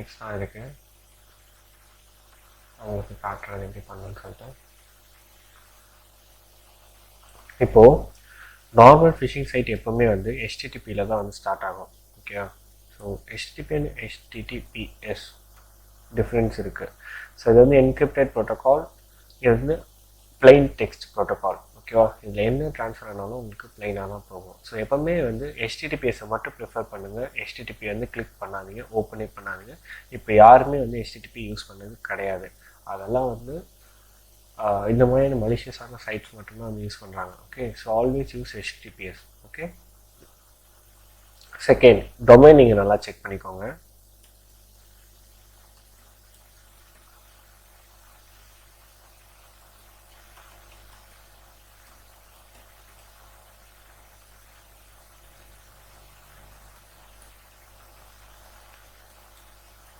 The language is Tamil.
எக்ஸ்ட்ரா இருக்குது, அவங்களுக்கு காட்டுறது எப்படி பண்ணணும்னு சொல்லிட்டு. இப்போது நார்மல் ஃபிஷிங் சைட் எப்போவுமே வந்து HTTPயில் தான் வந்து ஸ்டார்ட் ஆகும். ஓகேவா? So HTTP and HTTPS difference இருக்குது. ஸோ இது வந்து என்கிரிப்டட் ப்ரோட்டோகால், இது வந்து பிளைன் டெக்ஸ்ட் ப்ரோட்டோகால். ஓகேவா? இதில் என்ன ட்ரான்ஸ்ஃபர் ஆனாலும் உங்களுக்கு பிளைனாக தான் போகும். ஸோ எப்போவுமே வந்து HTTPS மட்டும் ப்ரிஃபர் பண்ணுங்கள். HTTP வந்து கிளிக் பண்ணாதீங்க, ஓப்பனே பண்ணாதீங்க. இப்போ யாருமே வந்து HTTP யூஸ் பண்ணது கிடையாது. அதெல்லாம் வந்து இந்த மாதிரியான மலிஷியஸான சைட்ஸ் மட்டும்தான் வந்து யூஸ் பண்ணுறாங்க. Okay, so always use HTTPS. Okay. Second, domain நீங்கள் நல்லா செக் பண்ணிக்கோங்க.